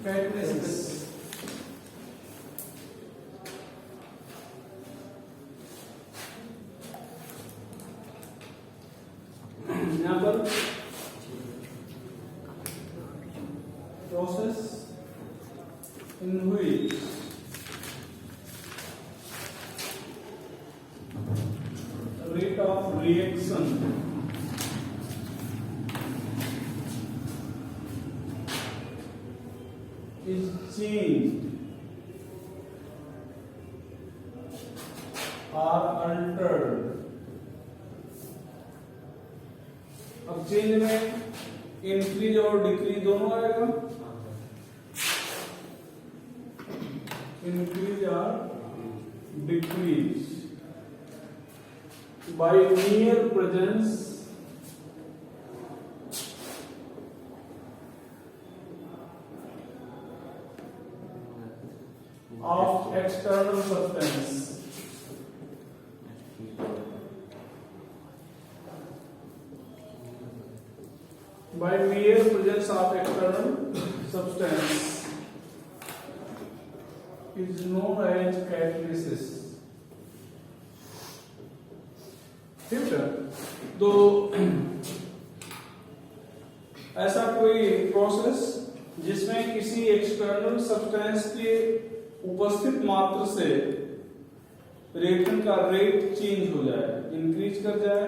Catalysis. यहाँ पर process in which rate of reaction is changed or altered। अब change में इंक्रीज और डिक्रीज दोनों आएगा, इंक्रीज और decrease by mere presence of external substance। By mere presence of external substance is known as catalysis। ठीक है, तो ऐसा कोई प्रोसेस जिसमें किसी एक्सटर्नल सब्सटेंस के उपस्थित मात्र से रिएक्शन का रेट चेंज हो जाए, इंक्रीज कर जाए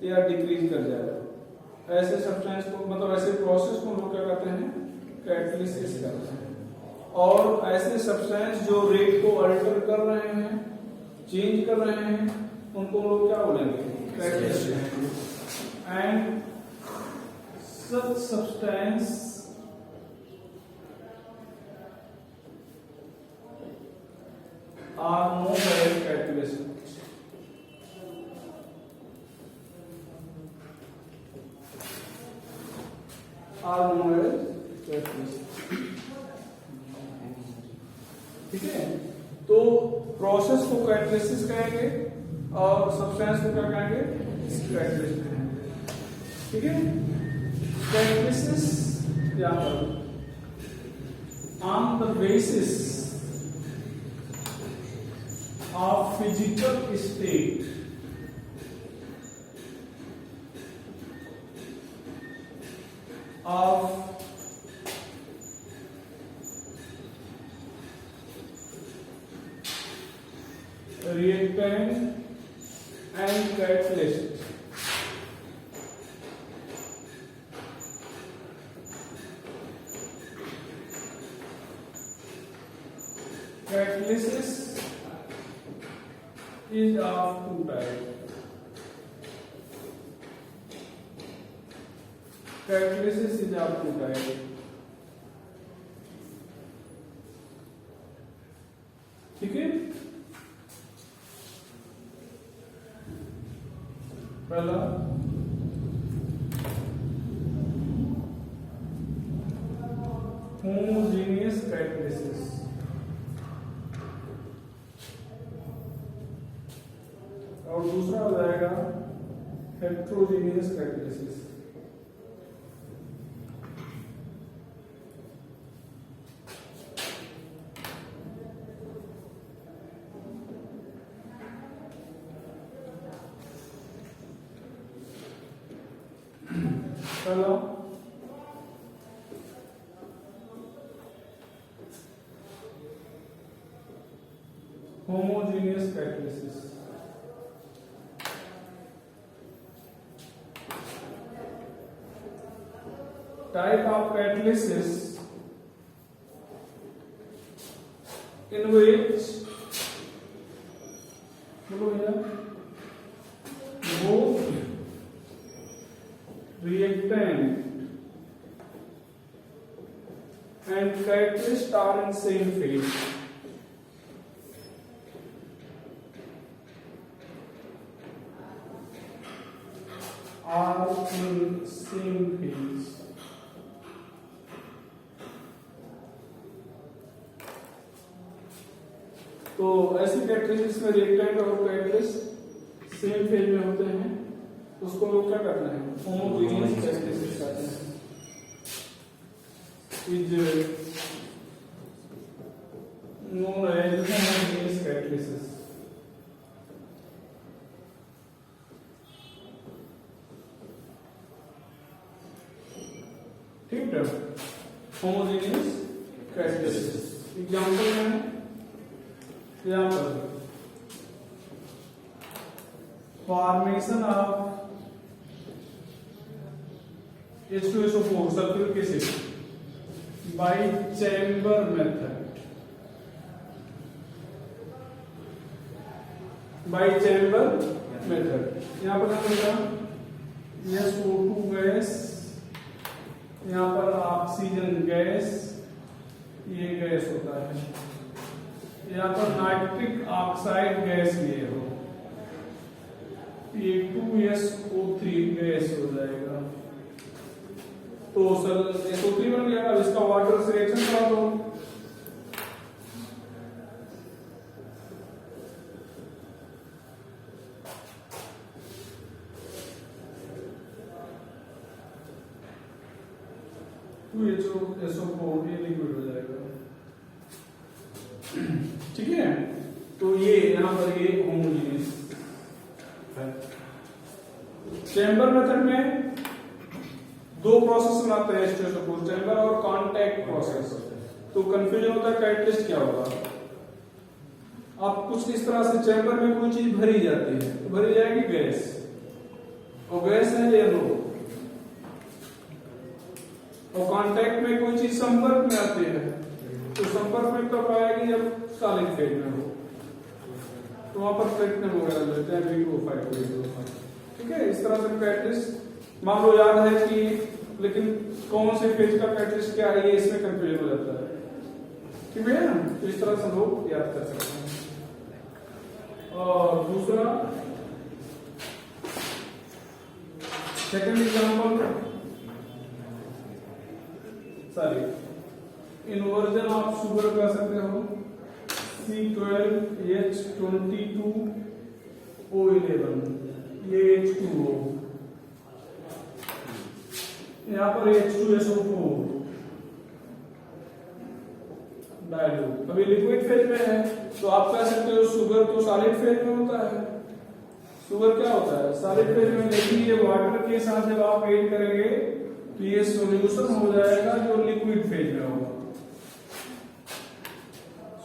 या डिक्रीज कर जाए, ऐसे सब्सटेंस को मतलब ऐसे प्रोसेस को लोग क्या कहते हैं, कैटलिसिस कहते हैं। और ऐसे सब्सटेंस जो रेट को अल्टर कर रहे हैं, चेंज कर रहे हैं, उनको लोग क्या बोलेंगे, catalysis. And such substance are known as catalysis. Are known as catalysis. ठीक है, तो प्रोसेस को कैटलिसिस कहेंगे और सब्सटेंस को क्या कहेंगे, कैटलिसिस कहेंगे। ठीक है, कैटलिसिस यहाँ पर on the basis of physical state of reactant and catalyst catalysis is of two types। catalysis is of two types। ठीक है, पहला होमोजेनियस कैटलिसिस, और दूसरा हो जाएगा हेट्रोजेनियस कैटलिसिस। पहला homogeneous catalysis. Type of catalysis in which both reactant and catalyst are in same phase। Are in same phase। तो ऐसी कैटलिसिस में रिएक्टेंट और कैटलिस्ट सेम फेज में होते हैं, उसको लोग क्या करते हैं, होमोजेनियस कैटलिसिस कहते हैं। is known as homogeneous catalysis. ठीक है, होमोजेनियस कैटालिसिस एग्जांपल में यहाँ पर formation of H2SO4 sulphuric acid by chamber method, by chamber method. यहाँ पर क्या होगा, SO2 गैस, यहाँ पर ऑक्सीजन गैस, ये गैस होता है, यहाँ पर नाइट्रिक ऑक्साइड गैस लिए हो, ये 2SO3 गैस हो जाएगा। तो सर SO3 बन गया। अब इसका वाटर से रिएक्शन करा दो, SO4 ये लिक्विड हो जाएगा। ठीक है, तो ये यहाँ पर ये होमोजेनियस है। चैम्बर मेथड में दो प्रोसेस बनाते हैं H2SO4, चैम्बर और कांटेक्ट प्रोसेस। तो कंफ्यूजन होता है कैटलिस्ट क्या होगा। अब कुछ इस तरह से चैम्बर में कोई चीज भरी जाती है, तो भरी जाएगी गैस, और गैस है येलो, और कांटेक्ट में कोई चीज संपर्क में आती है, तो संपर्क में कब आएगी, जब सॉलिड फेज में हो, तो वहां पर प्लेटिनम वगैरह लेते हैं V2O5। ठीक है, इस तरह से कैटलिस्ट मान लो याद है कि, लेकिन कौन से फेज का कैटलिस्ट क्या है, ये इसमें कंफ्यूजन हो जाता है। ठीक है ना, तो इस तरह से लोग याद कर सकते हैं। और दूसरा second example, sorry inversion of sugar कर सकते हो, C12H22O11, ये H2O, यहाँ पर H2SO4 डायल्यूट। अभी लिक्विड फेज में है, तो आप कह सकते हो शुगर तो सॉलिड फेज में होता है। शुगर क्या होता है, सॉलिड फेज में, लेकिन ये वाटर के साथ जब आप ऐड करेंगे तो ये सॉल्यूशन हो जाएगा जो लिक्विड फेज में होगा।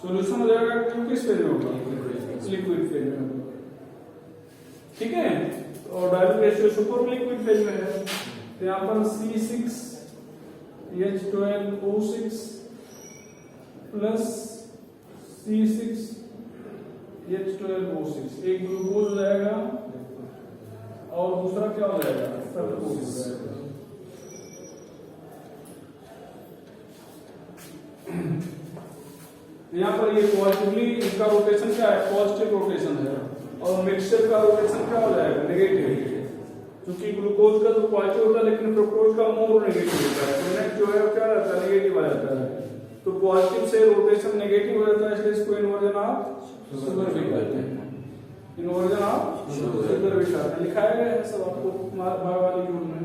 सॉल्यूशन हो जाएगा क्यों, किस फेज में होगा, लिक्विड फेज में होगा। ठीक है, और डायल्यूट H2SO4 लिक्विड फेज में है। तो यहाँ पर C6H12O6 प्लस C6H12O6, एक ग्लूकोज हो जाएगा और दूसरा क्या हो जाएगा, फ्रक्टोज हो जाएगा। यहाँ पर ये पॉजिटिवली, इसका रोटेशन क्या है, पॉजिटिव रोटेशन है, और मिक्सचर का रोटेशन क्या हो जाएगा, नेगेटिव। क्योंकि ग्लूकोज का तो पॉजिटिव होता है, लेकिन फ्रक्टोज का मोर नेगेटिव होता है, तो नेट जो है क्या रहता है, नेगेटिव आ जाता है। तो पॉजिटिव से रोटेशन नेगेटिव हो जाता है, इसलिए इसको इन्वर्जन ऑफ शुगर भी कहते हैं। इन्वर्जन ऑफ शुगर भी कहते हैं, लिखाया गया है सब आपको भाग वाली यूनिट में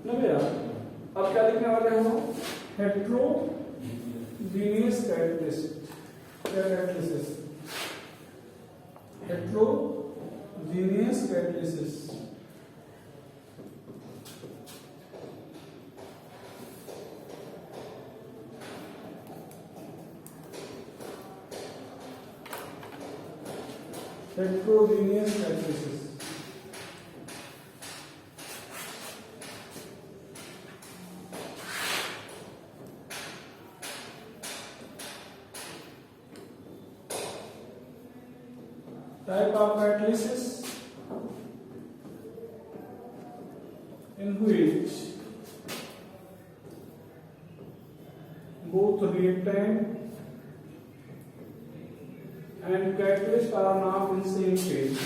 ना भैया। अब क्या लिखने वाले हो, heterogeneous catalysis, heterogeneous catalysis. Heterogeneous catalysis. Type of catalysis in which both reactant and catalyst are not in same phase.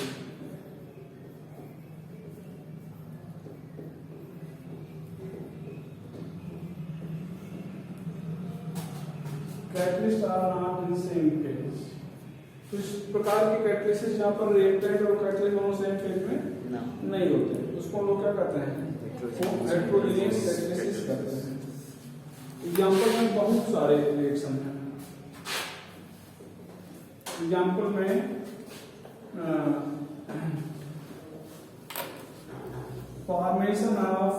Catalyst are not in same phase. तो इस प्रकार की कैटालिसिस जहाँ पर रिएक्टेंट और कैटलिस्ट दोनों सेम फेज में नहीं होते, उसको लोग क्या कहते हैं, हेटेरोजेनियस कैटालिसिस कहते हैं। एग्जाम्पल में बहुत सारे रिएक्शन हैं। एग्जाम्पल में formation of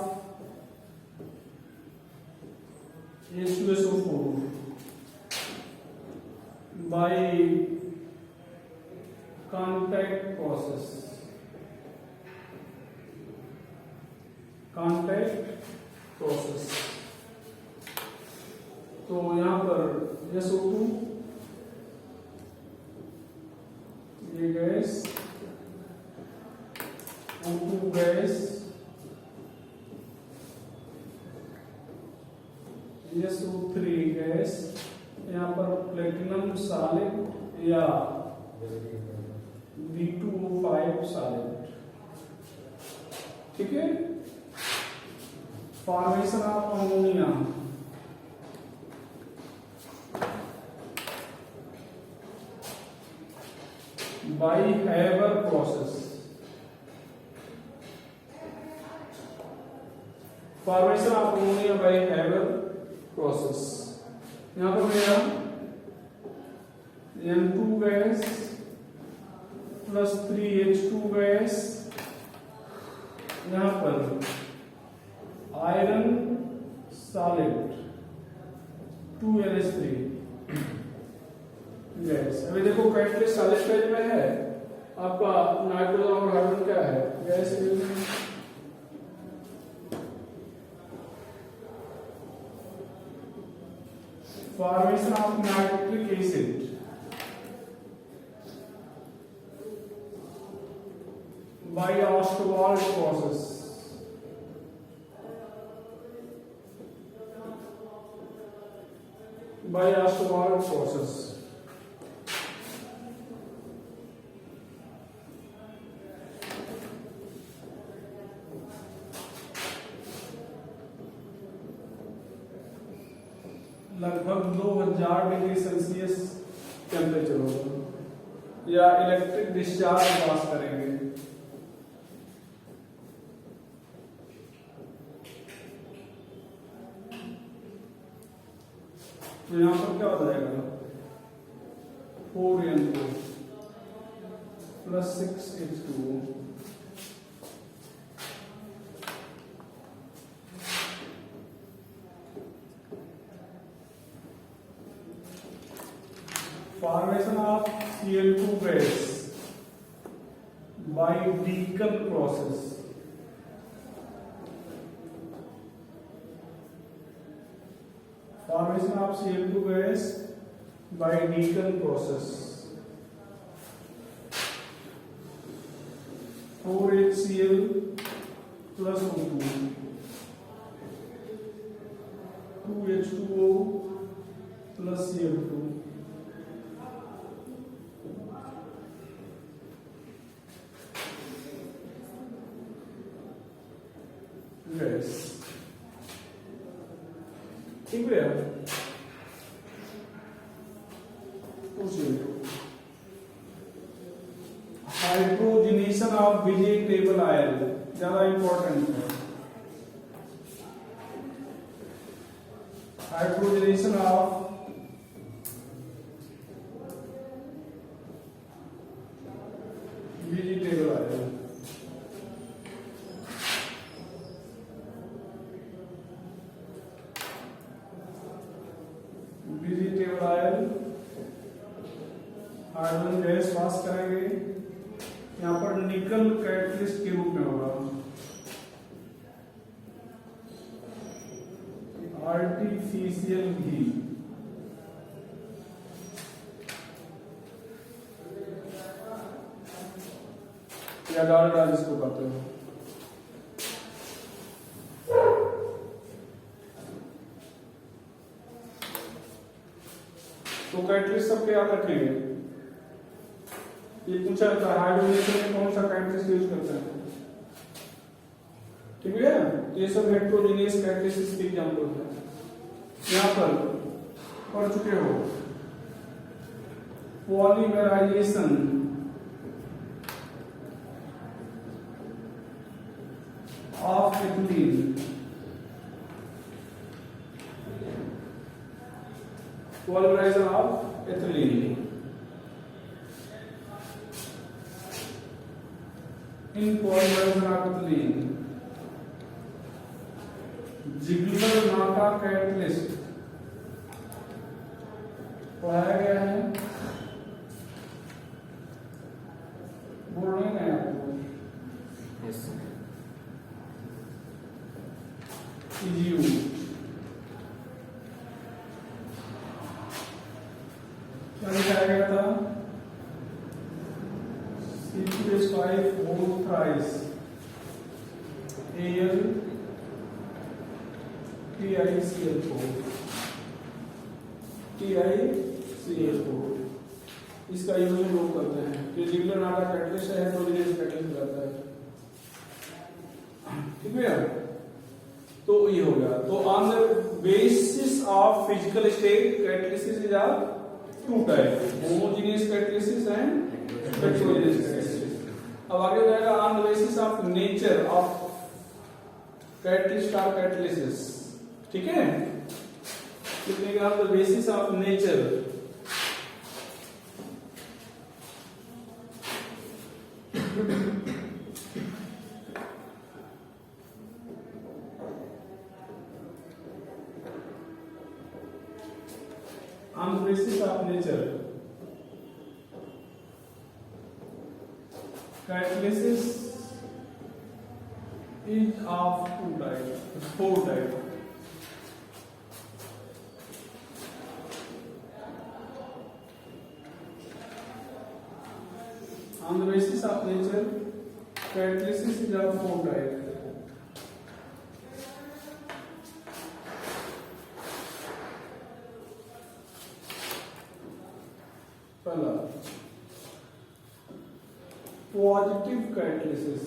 H2SO4 by contact process, तो यहां पर SO2 ये gas, O2 gas, SO3 gas, यहाँ पर प्लेटिनम सॉलिड या B2O5 सॉलिड। ठीक है। Formation of ammonia, by Haber process. Formation of ammonia by Haber process, यहां पर मेरा N2 gas plus 3H2 gas, यहां पर आयरन सॉलिड 2NH3 गैस। अभी देखो कैटलिस्ट सॉलिड फेज में है, आपका नाइट्रोजन और हाइड्रोजन क्या है, गैस में। Formation of nitric acid, by Ostwald process, by Ostwald process. लगभग 2000 डिग्री सेल्सियस टेम्परेचर होगा, या इलेक्ट्रिक डिस्चार्ज पास करेंगे। तो यहां पर क्या हो जाएगा, 4N2 plus 6H2O, formation of Cl2 gas by Deacon process, formation of Cl2 gas by Deacon process, 4HCl plus O2, 2H2O plus Cl2, gas. ठीक है। हाइड्रोजनेशन ऑफ वेजिटेबल ऑयल ज्यादा इंपॉर्टेंट है। Hydrogenation of vegetable oil, vegetable oil hydrogen gas pass करेंगे, यहाँ पर निकल catalyst के रूप में होगा, आर्टिफिशियल घी, या डालडा जिसको कहते हो। तो कैटलिस्ट सबके याद रखेंगे। ये पूछा जाता है हाइड्रोजनेशन में कौन सा कैटलिस्ट यूज करते हैं, ठीक है। तो ये सब हेटेरोजेनियस कैटलिस्ट के एग्जांपल है। यहां पर पढ़ चुके हो polymerisation of ethylene, Polymerization of ethylene. In polymerization of ethylene, Ziegler-Natta catalyst पढ़ाया गया है, बोल रहे हैं आपको EGU क्या लिखाया गया था? C2H5 whole thrice Al TiCl4 TiCl4 इसका यूज हम लोग करते हैं। ये जिग्लर-नाटा कैटलिस्ट है, हाइड्रोजनेज कैटलिस्ट रहता है, ठीक है। तो ये हो गया। तो on the basis of physical state catalysis is are two type, homogeneous catalysis and heterogeneous catalysis. अब आगे जाएगा on the basis of nature of catalyst और कैटलिसिस, ठीक है। लिखने का the basis of nature, on the basis of nature, catalysis is of two types, four types. On the basis of nature, catalysis is of four types. पहला positive catalysis,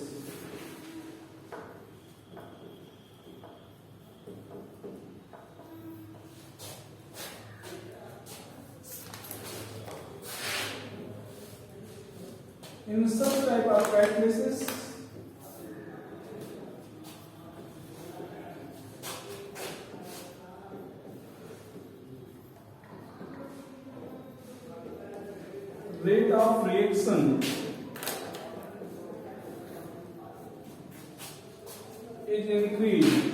in such type of catalysis rate of reaction is increased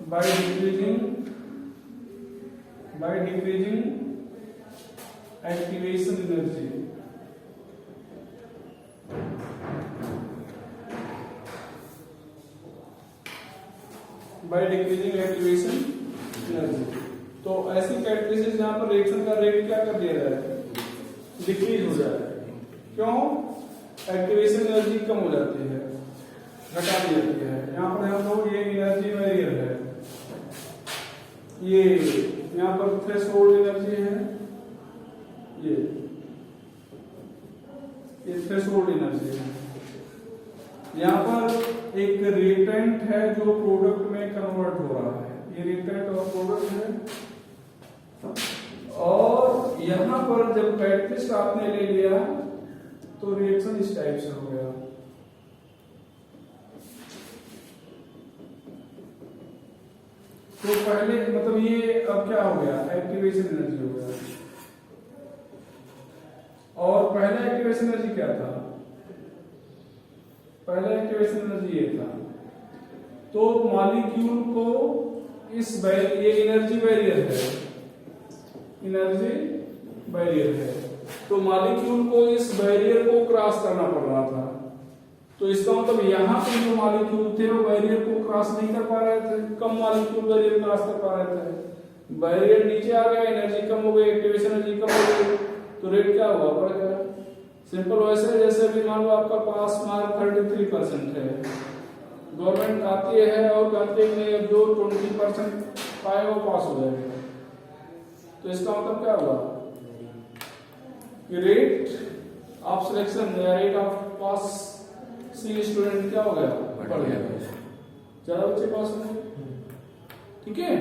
by decreasing activation energy. By decreasing activation energy. तो ऐसी catalysis जहां पर reaction का rate क्या कर दिया जाए, डिक्रीज हो जाए। क्यों? एक्टिवेशन एनर्जी कम हो जाती है, घटा दी जाती है। यहाँ पर हम लोग ये एनर्जी बैरियर है, ये यहाँ पर थ्रेशोल्ड एनर्जी है, ये थ्रेशोल्ड एनर्जी है। यहाँ पर एक रिएक्टेंट है जो प्रोडक्ट में कन्वर्ट हो रहा है, ये रिएक्टेंट और प्रोडक्ट है। और यहाँ पर जब कैटलिस्ट आपने ले लिया तो रिएक्शन इस टाइप से हो गया। तो पहले मतलब ये अब क्या हो गया, एक्टिवेशन एनर्जी हो गया। और पहला एक्टिवेशन एनर्जी क्या था? पहला एक्टिवेशन एनर्जी ये था। तो मॉलिक्यूल को इस ये एनर्जी बैरियर है, एनर्जी बैरियर है, तो मॉलिक्यूल को इस बैरियर को क्रॉस करना पड़ रहा था। तो इसका मतलब यहाँ पे जो मॉलिक्यूल थे वो बैरियर को क्रॉस नहीं कर पा रहे थे, कम मॉलिक्यूल बैरियर क्रॉस कर पा रहे थे। बैरियर नीचे आ गया, एनर्जी कम हो गई, एक्टिवेशन एनर्जी कम हो गई, तो रेट क्या हुआ, बढ़ गया। सिंपल वैसे जैसे भी मान लो आपका पास मार्क 33% है, गवर्नमेंट आती है और कहती है जो 20% पाए वो पास हो जाएगा। तो इसका मतलब क्या हुआ, रेट ऑफ सिलेक्शन या रेट ऑफ पास सी स्टूडेंट क्या हो गया, बढ़ गया, ज्यादा बच्चे पास हो गए। ठीक है,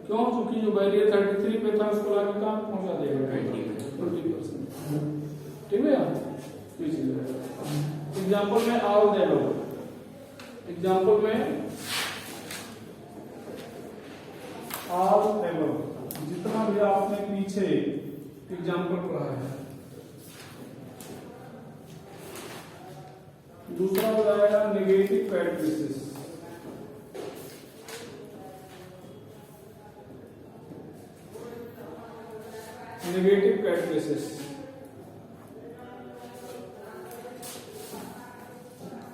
क्यों? क्योंकि जो बैरियर 33 पे था उसको लाके कहाँ पहुंचा देगा, 20%। ठीक है, एग्जाम्पल में आओ दे लो, एग्जाम्पल में ऑल एबव, जितना भी आपने पीछे एग्जाम्पल पढ़ा है। दूसरा बताएगा negative characteristics. Negative characteristics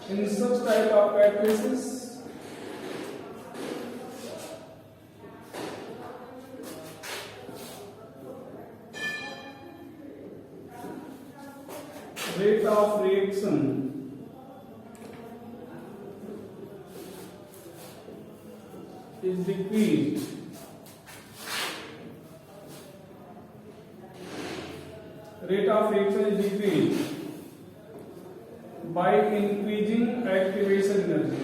in such type of characteristics rate of reaction is decreased by increasing activation energy.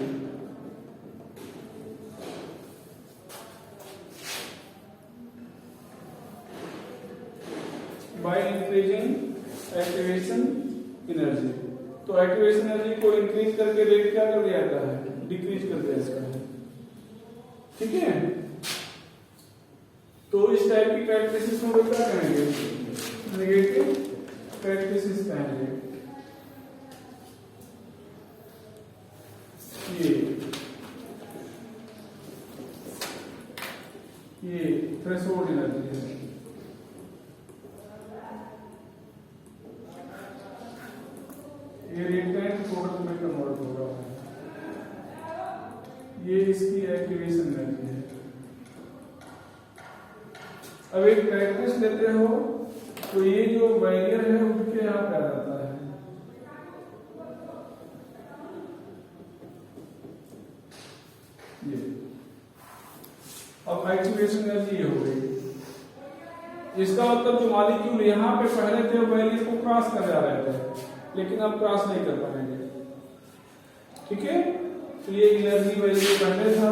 By increasing activation energy, तो एक्टिवेशन एनर्जी को इंक्रीज करके रेट क्या कर दिया जाता है, डिक्रीज कर दिया जाता है। ठीक है, तो इस टाइप की कैरेक्टरिस्टिक्स को क्या कहेंगे, नेगेटिव कैरेक्टरिस्टिक्स कहेंगे। ये थ्रेशोल्ड एनर्जी है। ये रिएक्टेंट प्रोडक्ट में कन्वर्ट होगा, ये इसकी एक्टिवेशन एनर्जी है। अब एक कैरेक्टरिस्टिक्स लेते हो तो ये जो बैरियर है उसके यहाँ क्या रहता है, ये। अब एक्टिवेशन एनर्जी ये हो गई। इसका मतलब जो मॉलिक्यूल यहाँ पे पहले थे वो बैरियर को क्रॉस कर जा रहे थे, लेकिन अब क्रॉस नहीं कर पाएंगे। ठीक है, तो ये एनर्जी बैरियर पहले था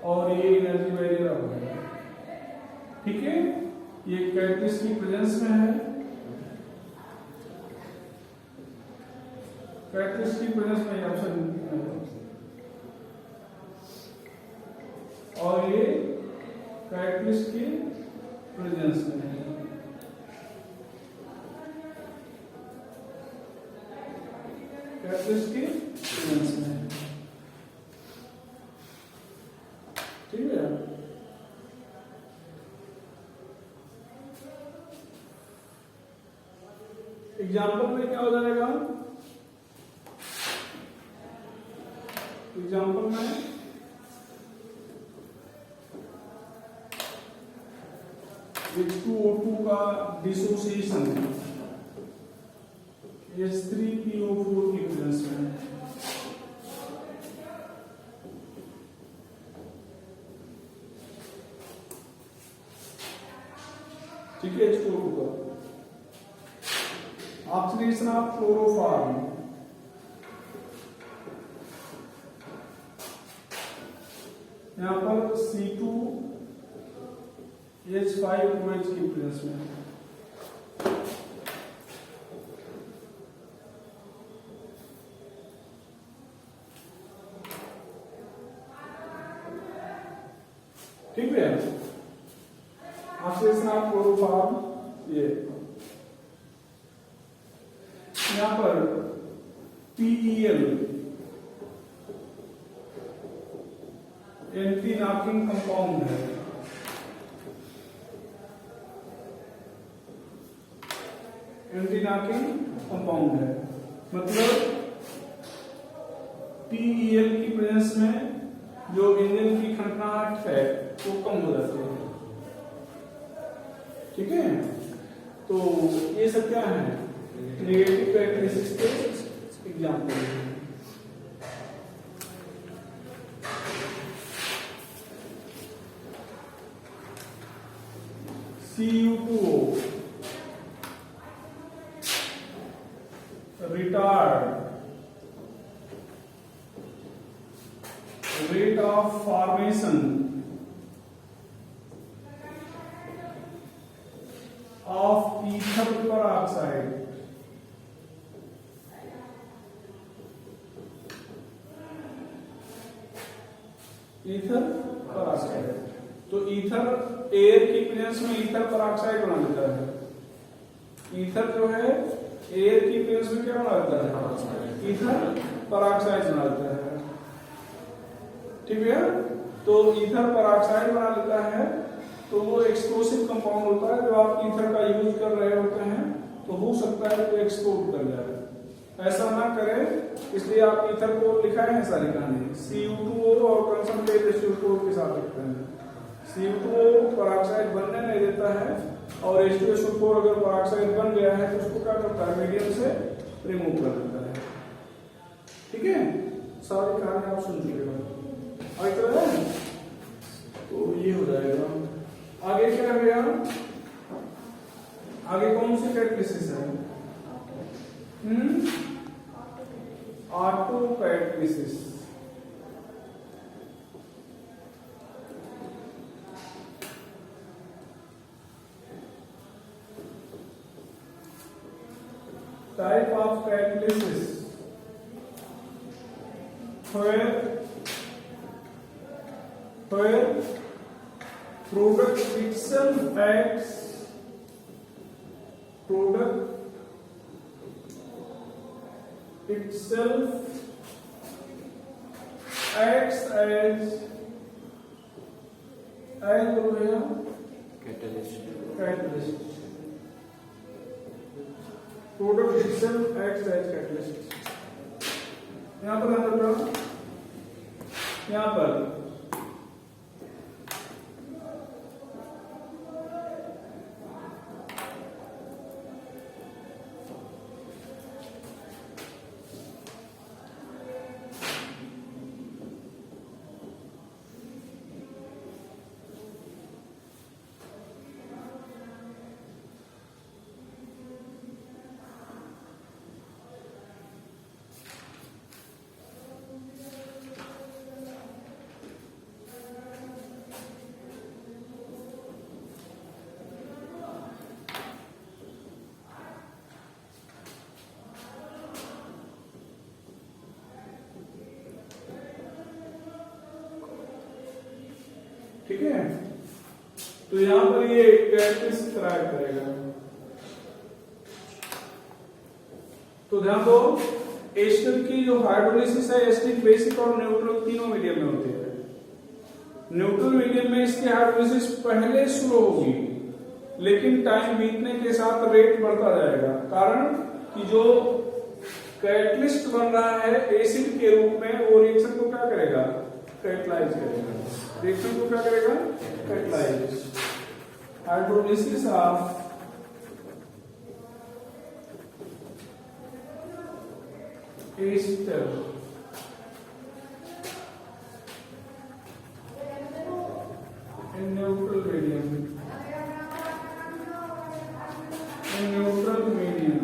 और ये एनर्जी बैरियर अब है। ठीक है, ये कैरेक्टरिस्टिक्स की प्रेजेंस में है, कैरेक्टरिस्टिक्स की प्रेजेंस में ऑप्शन, और ये कैरेक्टरिस्टिक्स की प्रेजेंस में है। कैरेक्टरिस्टिक्स की प्रेजेंस में है। ठीक है, एग्जाम्पल में क्या हो जाएगा, एग्जाम्पल में H2O2 का डिसोसिएशन H3PO4 की प्रेजेंस में, ठीक है, H2O2 का ऑक्सीडेशन ऑफ क्लोरोफॉर्म, यहां पर C2H5OH की प्रेजेंस में, ठीक है, ऑक्सीडेशन ऑफ क्लोरोफॉर्म। ये यहां पर PEL एंटी नॉकिंग कंपाउंड है, एंटी नॉकिंग कंपाउंड है, मतलब PEL की प्रेजेंस में जो इंजन की खनखनाहट है वो कम हो जाती है। ठीक है, तो ये सब क्या है, नेगेटिव कैरेक्टरिस्टिक्स के एग्जाम्पल हैं। CU2O retard rate of formation of ether peroxide ether peroxide. तो ईथर एयर की प्रेजेंस में ईथर पेरोक्साइड बना देता है। ईथर जो है एयर की प्रेजेंस में क्या बना देता है? ईथर पेरोक्साइड बना देता है। ठीक है, तो ईथर पेरोक्साइड बना देता है। तो वो एक्सप्लोसिव कंपाउंड होता है। जो आप ईथर का यूज कर रहे होते हैं तो हो सकता है कि एक्सप्लोड कर जाए। ऐसा ना करें, इसलिए आप ईथर को लिखाए हैं सारी कहानी Cu2O और कंसंट्रेट H2O के साथ लिखते हैं। Cu2O पेरोक्साइड बनने नहीं देता है और H2SO4 अगर पेरोक्साइड बन गया है तो उसको क्या करता है? मीडियम से रिमूव कर देता है। ठीक है, सारी कहानी आप सुन चुके हो। आगे चला जाए तो ये हो जाएगा। आगे क्या है भैया? आगे कौन सी कैटेलिसिस है? Autocatalysis. Type of catalysis where product itself acts as catalyst. Product itself acts as catalyst. यहाँ पर है, यहाँ पर ठीक है। तो यहां पर ये कैटालिस्ट ट्राई करेगा। तो ध्यान दो, एस्टर की जो हाइड्रोलिसिस है एसिडिक, बेसिक और न्यूट्रल तीनों मीडियम में होती है। न्यूट्रल मीडियम में इसकी हाइड्रोलिसिस पहले स्लो होगी, लेकिन टाइम बीतने के साथ रेट बढ़ता जाएगा। कारण कि जो कैटलिस्ट बन रहा है एसिड के रूप में, वो रिएक्शन को क्या करेगा? कैटलाइज करेगा। रिएक्शन को क्या करेगा? Catalyse. Hydrolysis of ester in neutral medium.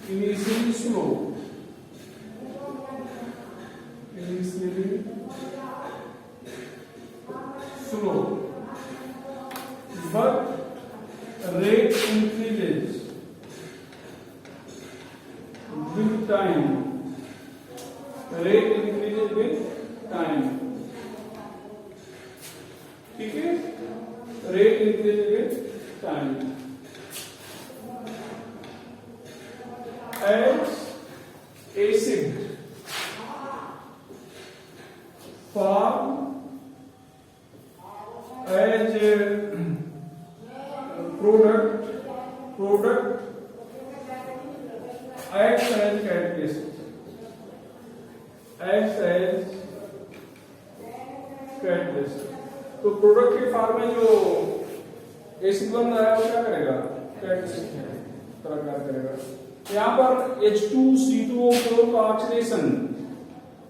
Initially slow. But rate increases with time. Rate increases with time. ठीक है? Rate increases with time. As acid form as a product acts as catalyst. तो product के form में जो acid बन रहा है वो क्या करेगा? कैटालिस्ट तरह करेगा। यहाँ पर H2CO4 का ऑक्सीडेशन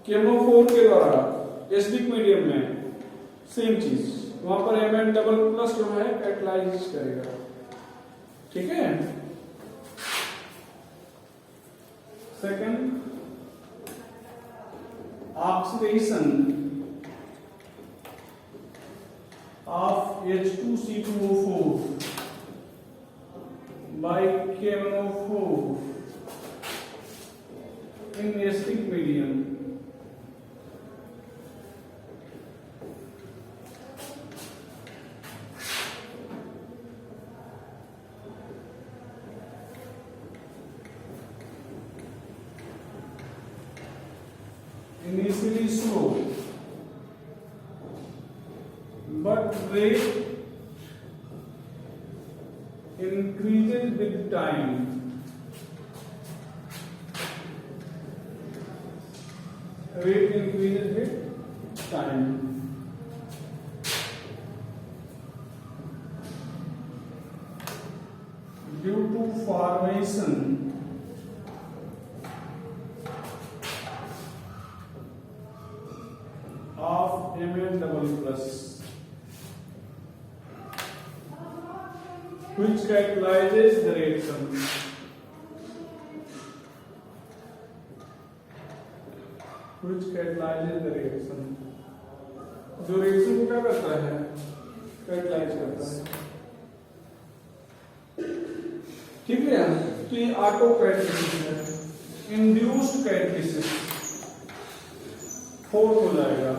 KMO4 के द्वारा एसिडिक मीडियम में सेम चीज, वहां पर Mn++ जो है कैटलाइज करेगा। ठीक है। Second, oxidation of H2C2O4 by KMO4 in acidic medium medium. Initially slow, but rate increases with time. Rate increases with time. Due to formation of Mn++, which catalyzes the reaction. Which catalyzes the reaction. जो reaction को क्या करता है? Catalyse करता है। ठीक है, तो ये ऑटो कैटलिसिस है। इंड्यूस्ड कैटलिसिस 4 हो जाएगा।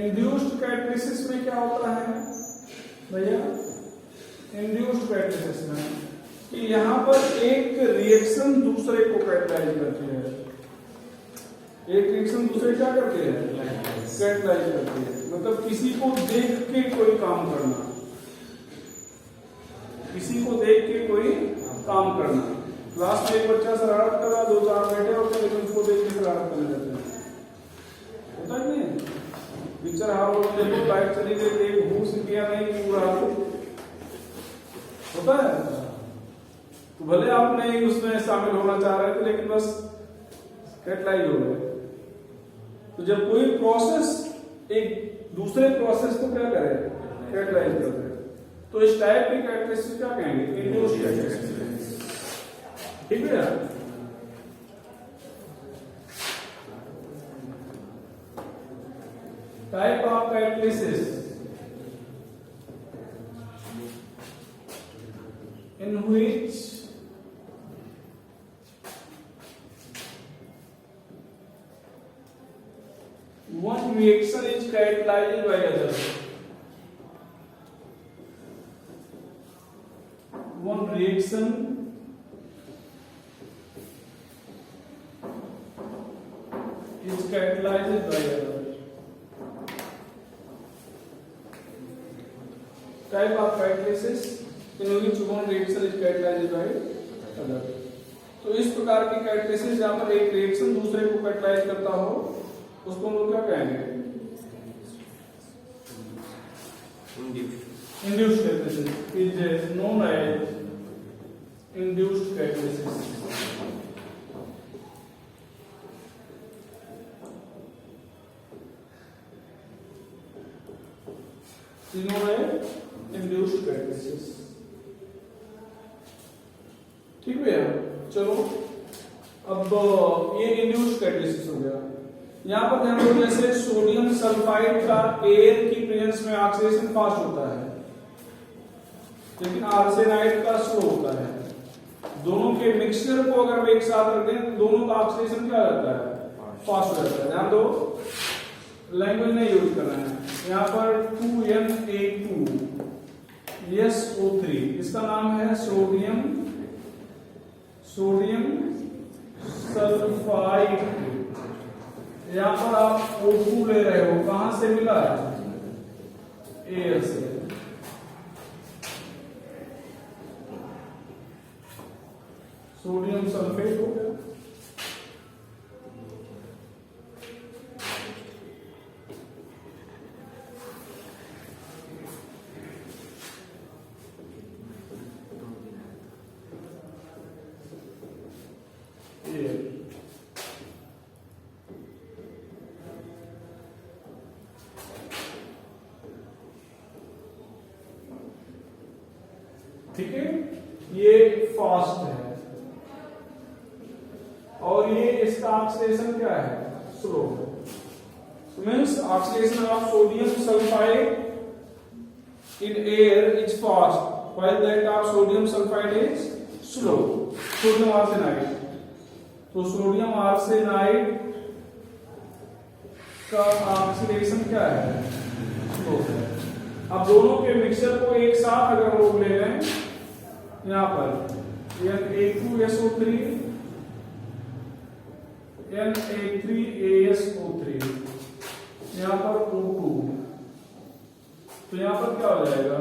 इंड्यूस्ड कैटलिसिस में क्या होता है भैया? इंड्यूस्ड कैटलिसिस में कि यहां पर एक रिएक्शन दूसरे को कैटलाइज करती है। एक रिएक्शन दूसरे क्या करती है? कैटलाइज करती है। मतलब किसी को देख के कोई काम करना, किसी को देख के कोई काम करना। क्लास में एक बच्चा शरारत कर रहा, 2-4 बैठे होते हैं लेकिन उसको देख के शरारत करने लगते हैं। होता है नहीं? पिक्चर हाल में देखो, लाइट चली गई, एक घूस दिया नहीं पूरा होता है। तो भले आप नहीं उसमें शामिल होना चाह रहे थे लेकिन बस कैटलाइज हो गए। तो जब कोई प्रोसेस एक दूसरे प्रोसेस को क्या करे? कैटलाइज करते हैं। तो इस टाइप की कैटलिसिस क्या कहेंगे? Induced catalysis. ठीक है। Type of catalysis in which one reaction is catalyzed by other. One reaction is catalyzed by other. Type of catalysis in which one reaction is catalyzed by other. तो इस प्रकार की catalysis जहां पर एक reaction दूसरे को कैटलाइज करता हो उसको हम लोग क्या कहेंगे? Induced catalysis is known as induced catalysis. Induced catalysis. ठीक है। चलो अब ये इंड्यूस्ड कैटलिसिस हो गया। यहां पर ध्यान दो, जैसे सोडियम सल्फाइड का एयर की प्रेजेंस में ऑक्सीडेशन फास्ट होता है लेकिन आर्सेनाइड का स्लो होता है। दोनों के मिक्सचर को अगर एक साथ रख दें तो दोनों का ऑक्सीडेशन क्या रहता है? फास्ट हो जाता है। ध्यान दो, लैंग्वेज नहीं यूज कर रहे हैं। यहां पर 2Na2 SO3, इसका नाम है सोडियम सल्फाइड। यहां पर आप O2 ले रहे हो, कहां से मिला है? एयर से। सोडियम सल्फेट हो गया। ठीक है, ये फास्ट है और ये इसका ऑक्सीडेशन क्या है? Slow. Means oxidation of sodium sulphide in air is fast while that of sodium sulfide is slow. Sodium arsenide तो सोडियम आर्सेनाइड का ऑक्सीडेशन क्या है, स्लो है। अब दोनों के मिक्सचर को एक साथ अगर हम लोग ले लें, यहां पर Na2SO3 Na3ASO3, यहां पर O2, तो यहां पर क्या हो जाएगा,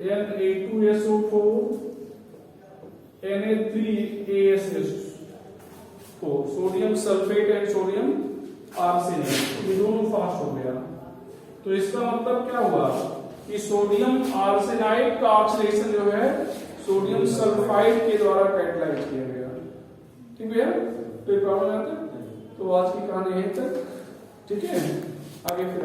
Na2SO4 Na3ASO4, sodium sulphate and sodium arsenate, ये दोनों फास्ट हो गया। तो इसका मतलब क्या हुआ कि सोडियम आर्सेनाइड का ऑक्सीडेशन जो है सोडियम सल्फाइड के द्वारा कैटालाइज किया गया। ठीक है, तो प्रॉब्लम आता है। तो आज की कहानी यहीं तक, ठीक है, आगे फिर